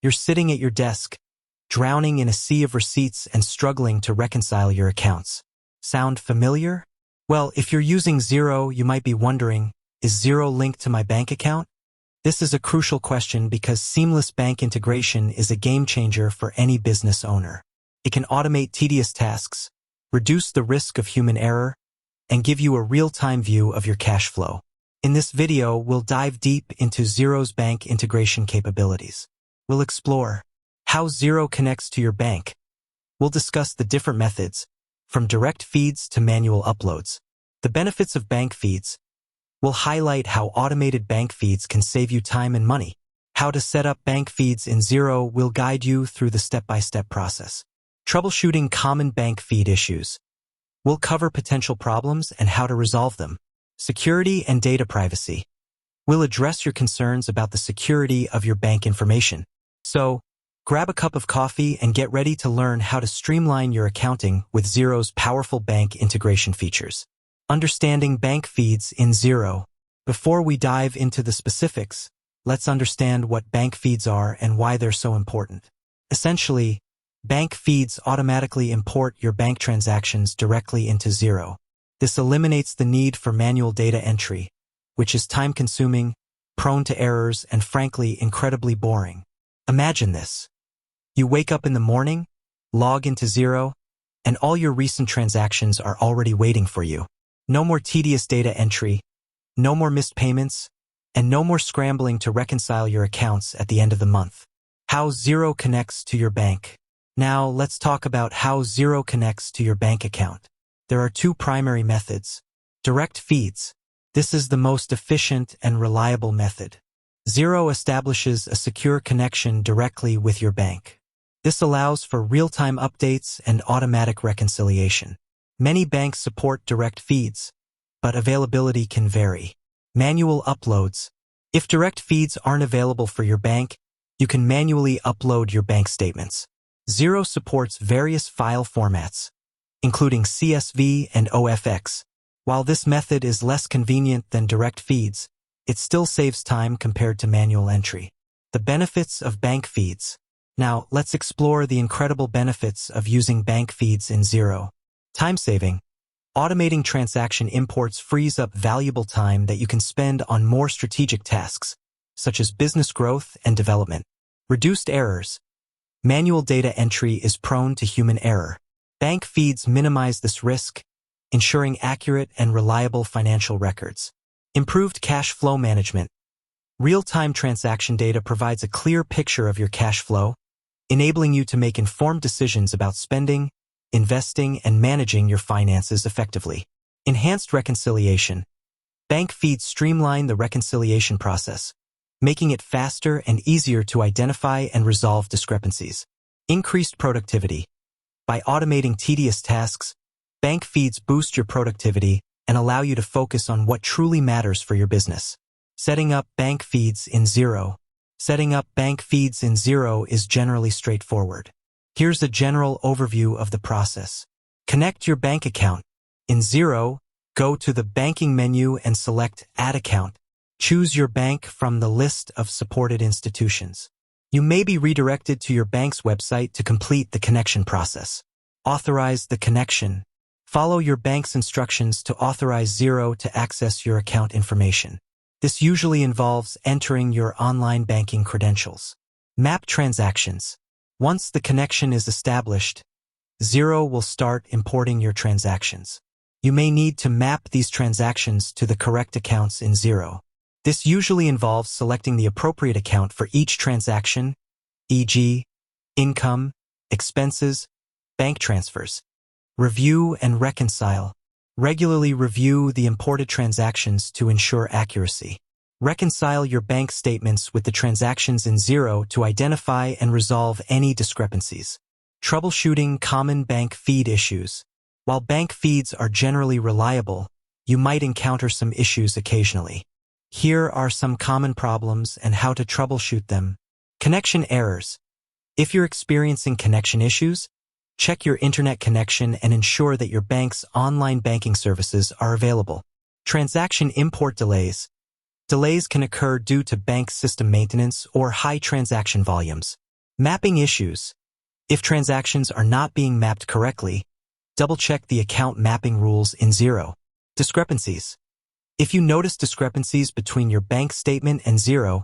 You're sitting at your desk, drowning in a sea of receipts and struggling to reconcile your accounts. Sound familiar? Well, if you're using Xero, you might be wondering, is Xero linked to my bank account? This is a crucial question because seamless bank integration is a game changer for any business owner. It can automate tedious tasks, reduce the risk of human error, and give you a real-time view of your cash flow. In this video, we'll dive deep into Xero's bank integration capabilities. We'll explore how Xero connects to your bank. We'll discuss the different methods, from direct feeds to manual uploads. The benefits of bank feeds. We'll highlight how automated bank feeds can save you time and money. How to set up bank feeds in Xero will guide you through the step-by-step process. Troubleshooting common bank feed issues. We'll cover potential problems and how to resolve them. Security and data privacy. We'll address your concerns about the security of your bank information. So, grab a cup of coffee and get ready to learn how to streamline your accounting with Xero's powerful bank integration features. Understanding bank feeds in Xero. Before we dive into the specifics, let's understand what bank feeds are and why they're so important. Essentially, bank feeds automatically import your bank transactions directly into Xero. This eliminates the need for manual data entry, which is time-consuming, prone to errors, and frankly, incredibly boring. Imagine this. You wake up in the morning, log into Xero, and all your recent transactions are already waiting for you. No more tedious data entry, no more missed payments, and no more scrambling to reconcile your accounts at the end of the month. How Xero connects to your bank. Now, let's talk about how Xero connects to your bank account. There are two primary methods. Direct feeds. This is the most efficient and reliable method. Xero establishes a secure connection directly with your bank. This allows for real-time updates and automatic reconciliation. Many banks support direct feeds, but availability can vary. Manual uploads. If direct feeds aren't available for your bank, you can manually upload your bank statements. Xero supports various file formats, including CSV and OFX. While this method is less convenient than direct feeds, it still saves time compared to manual entry. The benefits of bank feeds. Now, let's explore the incredible benefits of using bank feeds in Xero. Time saving. Automating transaction imports frees up valuable time that you can spend on more strategic tasks, such as business growth and development. Reduced errors. Manual data entry is prone to human error. Bank feeds minimize this risk, ensuring accurate and reliable financial records. Improved cash flow management. Real-time transaction data provides a clear picture of your cash flow, enabling you to make informed decisions about spending, investing, and managing your finances effectively. Enhanced reconciliation. Bank feeds streamline the reconciliation process, making it faster and easier to identify and resolve discrepancies. Increased productivity. By automating tedious tasks, bank feeds boost your productivity and allow you to focus on what truly matters for your business. Setting up bank feeds in Xero. Setting up bank feeds in Xero is generally straightforward. Here's a general overview of the process. Connect your bank account. In Xero, go to the banking menu and select Add Account. Choose your bank from the list of supported institutions. You may be redirected to your bank's website to complete the connection process. Authorize the connection. Follow your bank's instructions to authorize Xero to access your account information. This usually involves entering your online banking credentials. Map transactions. Once the connection is established, Xero will start importing your transactions. You may need to map these transactions to the correct accounts in Xero. This usually involves selecting the appropriate account for each transaction, e.g., income, expenses, bank transfers. Review and reconcile. Regularly review the imported transactions to ensure accuracy. Reconcile your bank statements with the transactions in Xero to identify and resolve any discrepancies. Troubleshooting common bank feed issues. While bank feeds are generally reliable, you might encounter some issues occasionally. Here are some common problems and how to troubleshoot them. Connection errors. If you're experiencing connection issues, check your internet connection and ensure that your bank's online banking services are available. Transaction import delays. Delays can occur due to bank system maintenance or high transaction volumes. Mapping issues. If transactions are not being mapped correctly, double-check the account mapping rules in Xero. Discrepancies. If you notice discrepancies between your bank statement and Xero,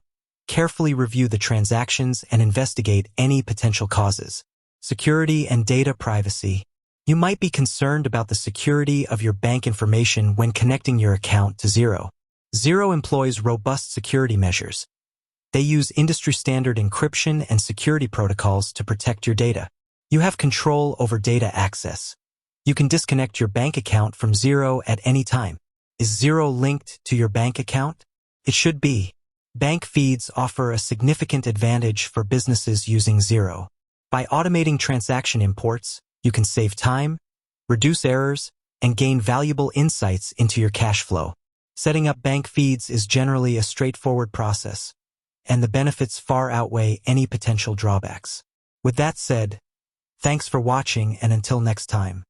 carefully review the transactions and investigate any potential causes. Security and data privacy. You might be concerned about the security of your bank information when connecting your account to Xero. Xero employs robust security measures. They use industry-standard encryption and security protocols to protect your data. You have control over data access. You can disconnect your bank account from Xero at any time. Is Xero linked to your bank account? It should be. Bank feeds offer a significant advantage for businesses using Xero. By automating transaction imports, you can save time, reduce errors, and gain valuable insights into your cash flow. Setting up bank feeds is generally a straightforward process, and the benefits far outweigh any potential drawbacks. With that said, thanks for watching, and until next time.